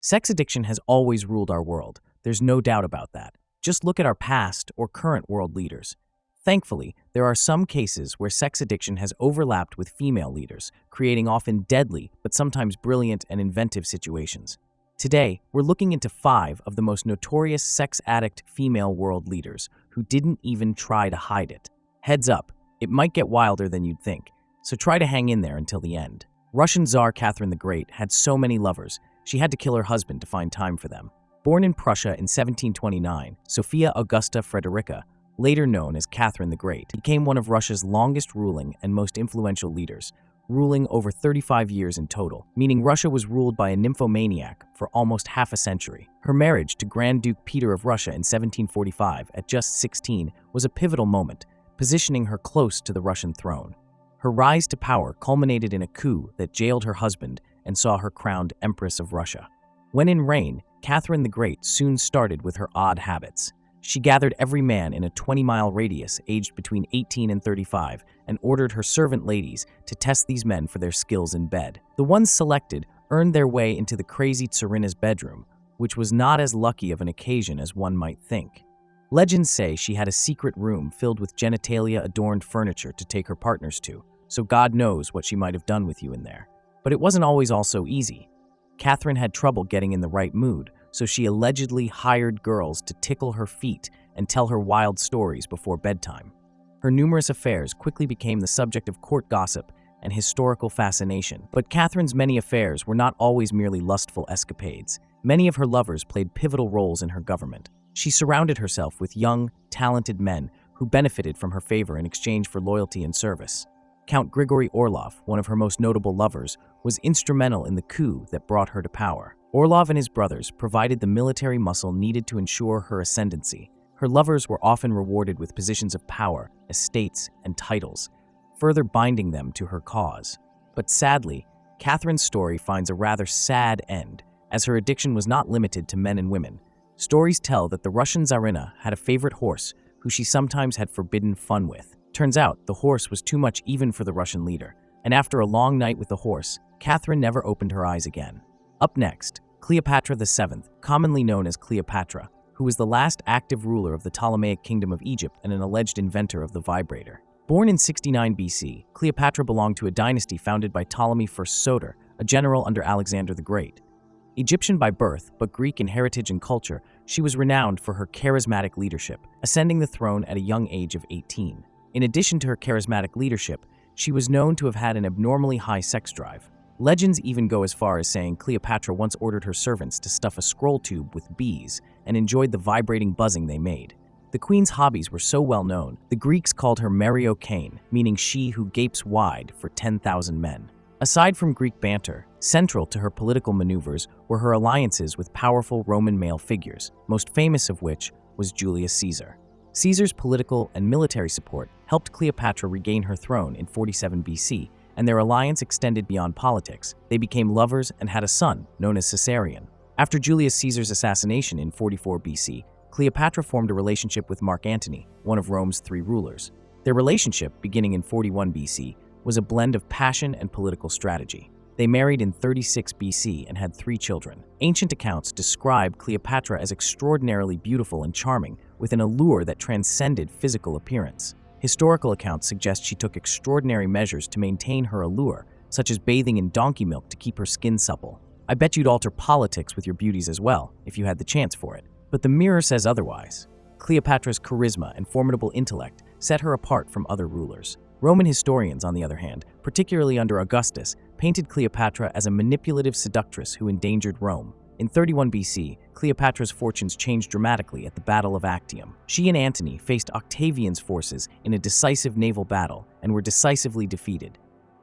Sex addiction has always ruled our world. There's no doubt about that. Just look at our past or current world leaders. Thankfully, there are some cases where sex addiction has overlapped with female leaders, creating often deadly but sometimes brilliant and inventive situations. Today, we're looking into 5 of the most notorious sex addict female world leaders who didn't even try to hide it. Heads up, it might get wilder than you'd think, so try to hang in there until the end. Russian Tsar Catherine the Great had so many lovers, she had to kill her husband to find time for them. Born in Prussia in 1729, Sophia Augusta Frederica, later known as Catherine the Great, became one of Russia's longest ruling and most influential leaders, ruling over 35 years in total, meaning Russia was ruled by a nymphomaniac for almost half a century. Her marriage to Grand Duke Peter of Russia in 1745, at just 16, was a pivotal moment, positioning her close to the Russian throne. Her rise to power culminated in a coup that jailed her husband and saw her crowned Empress of Russia. When in reign, Catherine the Great soon started with her odd habits. She gathered every man in a 20-mile radius aged between 18 and 35 and ordered her servant ladies to test these men for their skills in bed. The ones selected earned their way into the crazy Tsarina's bedroom, which was not as lucky of an occasion as one might think. Legends say she had a secret room filled with genitalia-adorned furniture to take her partners to, so God knows what she might have done with you in there. But it wasn't always all so easy. Catherine had trouble getting in the right mood, so she allegedly hired girls to tickle her feet and tell her wild stories before bedtime. Her numerous affairs quickly became the subject of court gossip and historical fascination. But Catherine's many affairs were not always merely lustful escapades. Many of her lovers played pivotal roles in her government. She surrounded herself with young, talented men who benefited from her favor in exchange for loyalty and service. Count Grigory Orlov, one of her most notable lovers, was instrumental in the coup that brought her to power. Orlov and his brothers provided the military muscle needed to ensure her ascendancy. Her lovers were often rewarded with positions of power, estates, and titles, further binding them to her cause. But sadly, Catherine's story finds a rather sad end, as her addiction was not limited to men and women. Stories tell that the Russian Tsarina had a favorite horse who she sometimes had forbidden fun with. Turns out, the horse was too much even for the Russian leader, and after a long night with the horse, Catherine never opened her eyes again. Up next, Cleopatra VII, commonly known as Cleopatra, who was the last active ruler of the Ptolemaic Kingdom of Egypt and an alleged inventor of the vibrator. Born in 69 BC, Cleopatra belonged to a dynasty founded by Ptolemy I Soter, a general under Alexander the Great. Egyptian by birth, but Greek in heritage and culture, she was renowned for her charismatic leadership, ascending the throne at a young age of 18. In addition to her charismatic leadership, she was known to have had an abnormally high sex drive. Legends even go as far as saying Cleopatra once ordered her servants to stuff a scroll tube with bees and enjoyed the vibrating buzzing they made. The queen's hobbies were so well known, the Greeks called her Mariokane, meaning she who gapes wide for 10,000 men. Aside from Greek banter, central to her political maneuvers were her alliances with powerful Roman male figures, most famous of which was Julius Caesar. Caesar's political and military support helped Cleopatra regain her throne in 47 BC, and their alliance extended beyond politics. They became lovers and had a son, known as Caesarion. After Julius Caesar's assassination in 44 BC, Cleopatra formed a relationship with Mark Antony, one of Rome's 3 rulers. Their relationship, beginning in 41 BC, was a blend of passion and political strategy. They married in 36 BC and had 3 children. Ancient accounts describe Cleopatra as extraordinarily beautiful and charming, with an allure that transcended physical appearance. Historical accounts suggest she took extraordinary measures to maintain her allure, such as bathing in donkey milk to keep her skin supple. I bet you'd alter politics with your beauties as well, if you had the chance for it. But the mirror says otherwise. Cleopatra's charisma and formidable intellect set her apart from other rulers. Roman historians, on the other hand, particularly under Augustus, painted Cleopatra as a manipulative seductress who endangered Rome. In 31 BC, Cleopatra's fortunes changed dramatically at the Battle of Actium. She and Antony faced Octavian's forces in a decisive naval battle and were decisively defeated.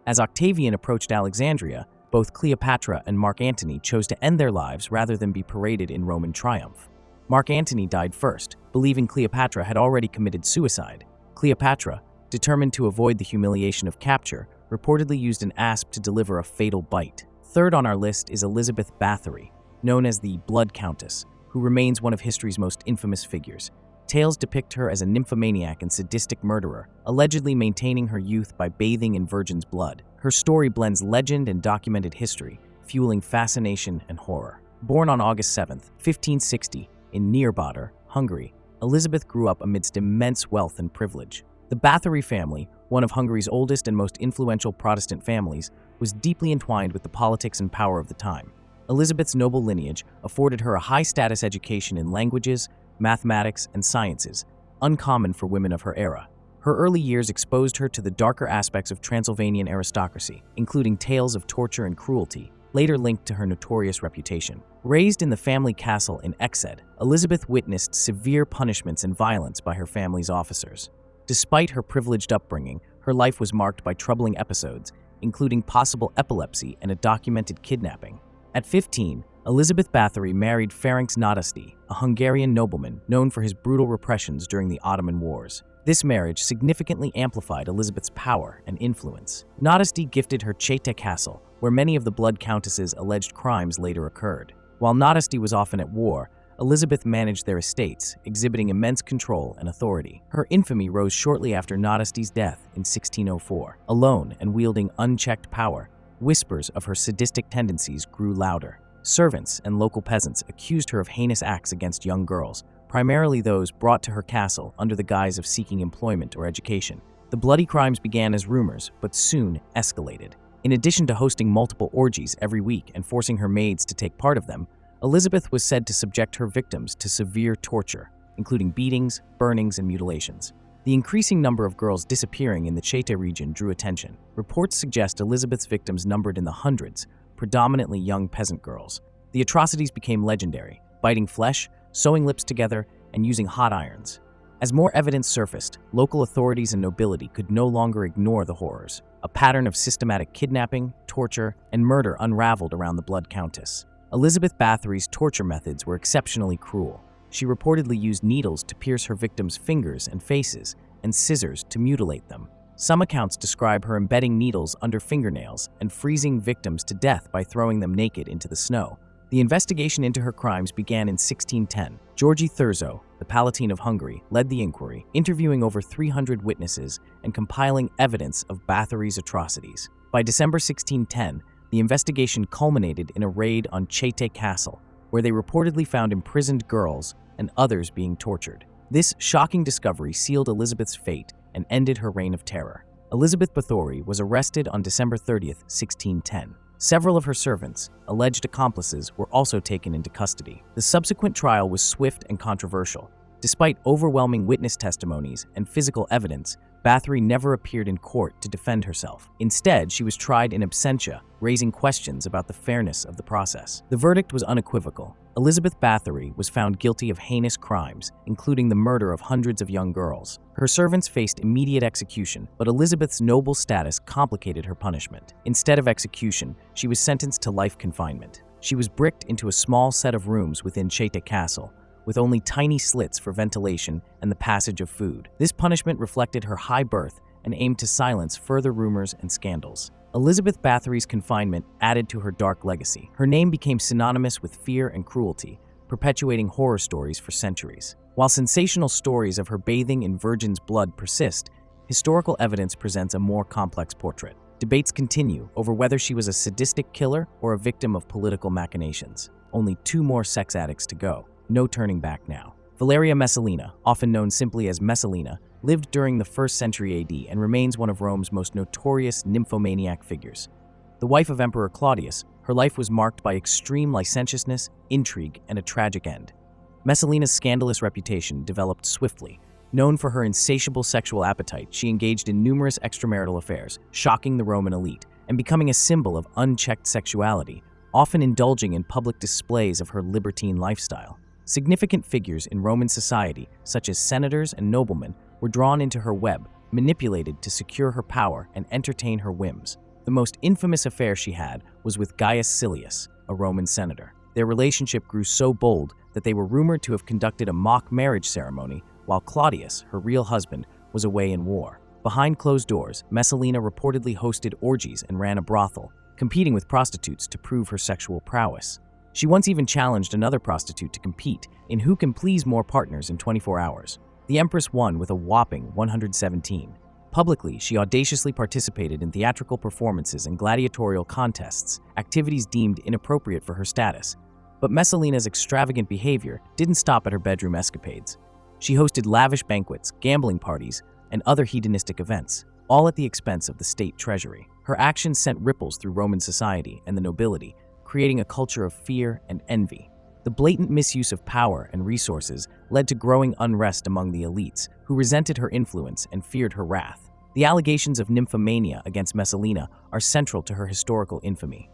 As Octavian approached Alexandria, both Cleopatra and Mark Antony chose to end their lives rather than be paraded in Roman triumph. Mark Antony died first, believing Cleopatra had already committed suicide. Cleopatra, determined to avoid the humiliation of capture, reportedly used an asp to deliver a fatal bite. Third on our list is Elizabeth Bathory, known as the Blood Countess, who remains one of history's most infamous figures. Tales depict her as a nymphomaniac and sadistic murderer, allegedly maintaining her youth by bathing in virgin's blood. Her story blends legend and documented history, fueling fascination and horror. Born on August 7, 1560, in Niederbader, Hungary, Elizabeth grew up amidst immense wealth and privilege. The Bathory family, one of Hungary's oldest and most influential Protestant families, was deeply entwined with the politics and power of the time. Elizabeth's noble lineage afforded her a high-status education in languages, mathematics, and sciences, uncommon for women of her era. Her early years exposed her to the darker aspects of Transylvanian aristocracy, including tales of torture and cruelty, later linked to her notorious reputation. Raised in the family castle in Exed, Elizabeth witnessed severe punishments and violence by her family's officers. Despite her privileged upbringing, her life was marked by troubling episodes, including possible epilepsy and a documented kidnapping. At 15, Elizabeth Bathory married Ferenc Nadasdy, a Hungarian nobleman known for his brutal repressions during the Ottoman Wars. This marriage significantly amplified Elizabeth's power and influence. Nadasdy gifted her Chete castle, where many of the Blood Countess's alleged crimes later occurred. While Nadasdy was often at war, Elizabeth managed their estates, exhibiting immense control and authority. Her infamy rose shortly after Nadasdy's death in 1604. Alone and wielding unchecked power, whispers of her sadistic tendencies grew louder. Servants and local peasants accused her of heinous acts against young girls, primarily those brought to her castle under the guise of seeking employment or education. The bloody crimes began as rumors, but soon escalated. In addition to hosting multiple orgies every week and forcing her maids to take part of them, Elizabeth was said to subject her victims to severe torture, including beatings, burnings, and mutilations. The increasing number of girls disappearing in the Chete region drew attention. Reports suggest Elizabeth's victims numbered in the hundreds, predominantly young peasant girls. The atrocities became legendary, biting flesh, sewing lips together, and using hot irons. As more evidence surfaced, local authorities and nobility could no longer ignore the horrors. A pattern of systematic kidnapping, torture, and murder unraveled around the Blood Countess. Elizabeth Bathory's torture methods were exceptionally cruel. She reportedly used needles to pierce her victims' fingers and faces, and scissors to mutilate them. Some accounts describe her embedding needles under fingernails and freezing victims to death by throwing them naked into the snow. The investigation into her crimes began in 1610. Georgi Thurzo, the Palatine of Hungary, led the inquiry, interviewing over 300 witnesses and compiling evidence of Bathory's atrocities. By December 1610, the investigation culminated in a raid on Chete Castle, where they reportedly found imprisoned girls and others being tortured. This shocking discovery sealed Elizabeth's fate and ended her reign of terror. Elizabeth Bathory was arrested on December 30, 1610. Several of her servants, alleged accomplices, were also taken into custody. The subsequent trial was swift and controversial. Despite overwhelming witness testimonies and physical evidence, Bathory never appeared in court to defend herself. Instead, she was tried in absentia, raising questions about the fairness of the process. The verdict was unequivocal. Elizabeth Bathory was found guilty of heinous crimes, including the murder of hundreds of young girls. Her servants faced immediate execution, but Elizabeth's noble status complicated her punishment. Instead of execution, she was sentenced to life confinement. She was bricked into a small set of rooms within Chete Castle, with only tiny slits for ventilation and the passage of food. This punishment reflected her high birth and aimed to silence further rumors and scandals. Elizabeth Bathory's confinement added to her dark legacy. Her name became synonymous with fear and cruelty, perpetuating horror stories for centuries. While sensational stories of her bathing in virgin's blood persist, historical evidence presents a more complex portrait. Debates continue over whether she was a sadistic killer or a victim of political machinations. Only 2 more sex addicts to go. No turning back now. Valeria Messalina, often known simply as Messalina, lived during the 1st century AD and remains one of Rome's most notorious nymphomaniac figures. The wife of Emperor Claudius, her life was marked by extreme licentiousness, intrigue, and a tragic end. Messalina's scandalous reputation developed swiftly. Known for her insatiable sexual appetite, she engaged in numerous extramarital affairs, shocking the Roman elite and becoming a symbol of unchecked sexuality, often indulging in public displays of her libertine lifestyle. Significant figures in Roman society, such as senators and noblemen, were drawn into her web, manipulated to secure her power and entertain her whims. The most infamous affair she had was with Gaius Silius, a Roman senator. Their relationship grew so bold that they were rumored to have conducted a mock marriage ceremony while Claudius, her real husband, was away in war. Behind closed doors, Messalina reportedly hosted orgies and ran a brothel, competing with prostitutes to prove her sexual prowess. She once even challenged another prostitute to compete in who can please more partners in 24 hours. The Empress won with a whopping 117. Publicly, she audaciously participated in theatrical performances and gladiatorial contests, activities deemed inappropriate for her status. But Messalina's extravagant behavior didn't stop at her bedroom escapades. She hosted lavish banquets, gambling parties, and other hedonistic events, all at the expense of the state treasury. Her actions sent ripples through Roman society and the nobility, creating a culture of fear and envy. The blatant misuse of power and resources led to growing unrest among the elites, who resented her influence and feared her wrath. The allegations of nymphomania against Messalina are central to her historical infamy.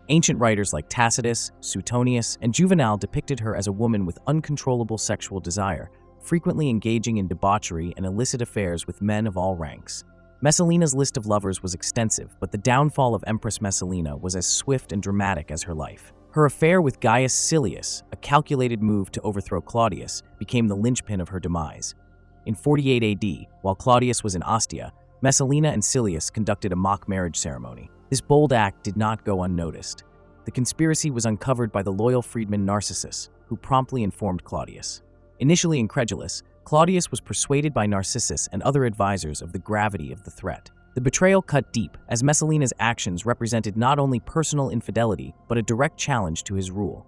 Ancient writers like Tacitus, Suetonius, and Juvenal depicted her as a woman with uncontrollable sexual desire, frequently engaging in debauchery and illicit affairs with men of all ranks. Messalina's list of lovers was extensive, but the downfall of Empress Messalina was as swift and dramatic as her life. Her affair with Gaius Silius, a calculated move to overthrow Claudius, became the linchpin of her demise. In 48 AD, while Claudius was in Ostia, Messalina and Silius conducted a mock marriage ceremony. This bold act did not go unnoticed. The conspiracy was uncovered by the loyal freedman Narcissus, who promptly informed Claudius. Initially incredulous, Claudius was persuaded by Narcissus and other advisors of the gravity of the threat. The betrayal cut deep, as Messalina's actions represented not only personal infidelity, but a direct challenge to his rule.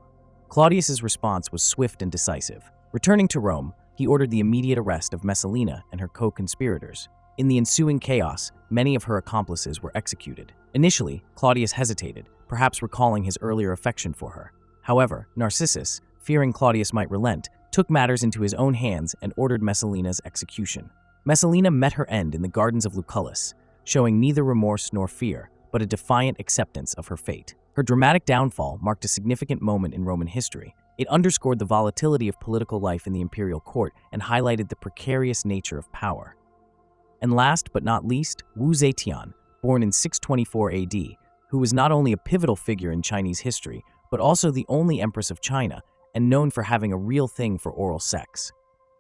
Claudius's response was swift and decisive. Returning to Rome, he ordered the immediate arrest of Messalina and her co-conspirators. In the ensuing chaos, many of her accomplices were executed. Initially, Claudius hesitated, perhaps recalling his earlier affection for her. However, Narcissus, fearing Claudius might relent, took matters into his own hands and ordered Messalina's execution. Messalina met her end in the gardens of Lucullus, showing neither remorse nor fear, but a defiant acceptance of her fate. Her dramatic downfall marked a significant moment in Roman history. It underscored the volatility of political life in the imperial court and highlighted the precarious nature of power. And last but not least, Wu Zetian, born in 624 AD, who was not only a pivotal figure in Chinese history, but also the only empress of China and known for having a real thing for oral sex.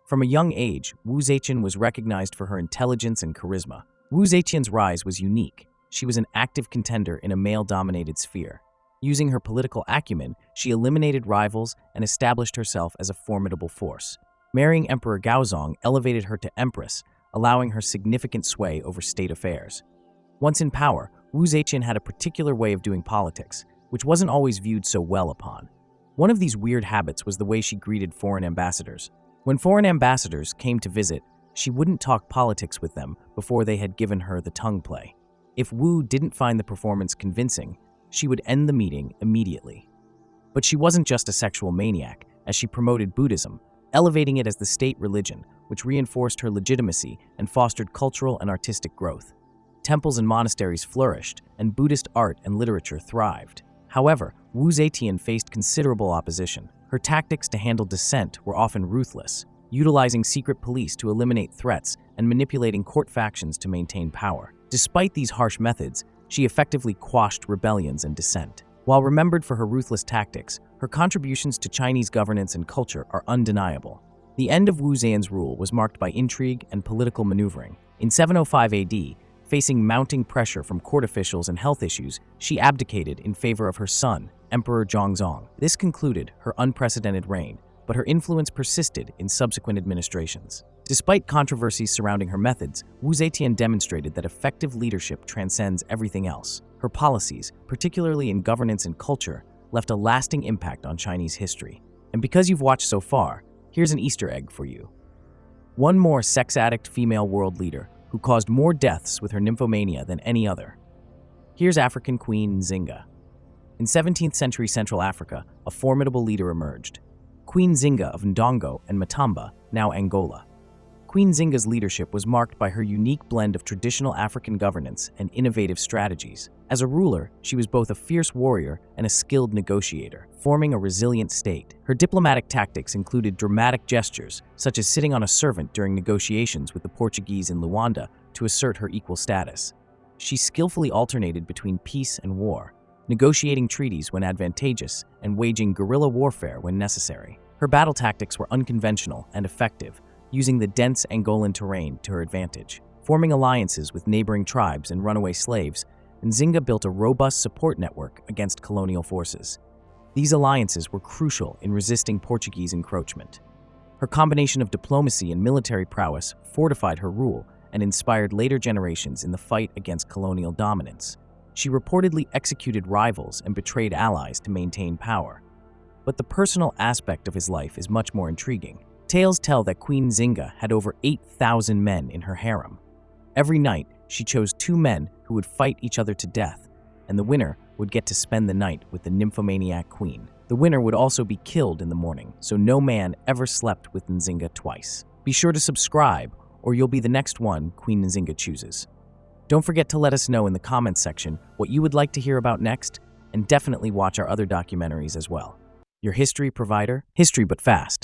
From a young age, Wu Zetian was recognized for her intelligence and charisma. Wu Zetian's rise was unique. She was an active contender in a male-dominated sphere. Using her political acumen, she eliminated rivals and established herself as a formidable force. Marrying Emperor Gaozong elevated her to empress, allowing her significant sway over state affairs. Once in power, Wu Zetian had a particular way of doing politics, which wasn't always viewed so well upon. One of these weird habits was the way she greeted foreign ambassadors. When foreign ambassadors came to visit, she wouldn't talk politics with them before they had given her the tongue play. If Wu didn't find the performance convincing, she would end the meeting immediately. But she wasn't just a sexual maniac, as she promoted Buddhism, elevating it as the state religion, which reinforced her legitimacy and fostered cultural and artistic growth. Temples and monasteries flourished, and Buddhist art and literature thrived. However, Wu Zetian faced considerable opposition. Her tactics to handle dissent were often ruthless, utilizing secret police to eliminate threats and manipulating court factions to maintain power. Despite these harsh methods, she effectively quashed rebellions and dissent. While remembered for her ruthless tactics, her contributions to Chinese governance and culture are undeniable. The end of Wu Zetian's rule was marked by intrigue and political maneuvering. In 705 AD, facing mounting pressure from court officials and health issues, she abdicated in favor of her son, Emperor Zhongzong. This concluded her unprecedented reign, but her influence persisted in subsequent administrations. Despite controversies surrounding her methods, Wu Zetian demonstrated that effective leadership transcends everything else. Her policies, particularly in governance and culture, left a lasting impact on Chinese history. And because you've watched so far, here's an Easter egg for you. One more sex-addict female world leader who caused more deaths with her nymphomania than any other. Here's African Queen Zinga. In 17th century Central Africa, a formidable leader emerged. Queen Zinga of Ndongo and Matamba, now Angola. Queen Zinga's leadership was marked by her unique blend of traditional African governance and innovative strategies. As a ruler, she was both a fierce warrior and a skilled negotiator, forming a resilient state. Her diplomatic tactics included dramatic gestures, such as sitting on a servant during negotiations with the Portuguese in Luanda to assert her equal status. She skillfully alternated between peace and war, negotiating treaties when advantageous and waging guerrilla warfare when necessary. Her battle tactics were unconventional and effective, using the dense Angolan terrain to her advantage. Forming alliances with neighboring tribes and runaway slaves, Zinga built a robust support network against colonial forces. These alliances were crucial in resisting Portuguese encroachment. Her combination of diplomacy and military prowess fortified her rule and inspired later generations in the fight against colonial dominance. She reportedly executed rivals and betrayed allies to maintain power. but the personal aspect of his life is much more intriguing. Tales tell that Queen Zinga had over 8,000 men in her harem. Every night, she chose 2 men who would fight each other to death, and the winner would get to spend the night with the nymphomaniac queen. The winner would also be killed in the morning, so no man ever slept with Nzinga twice. Be sure to subscribe, or you'll be the next one Queen Nzinga chooses. Don't forget to let us know in the comments section what you would like to hear about next, and definitely watch our other documentaries as well. Your history provider, history but fast.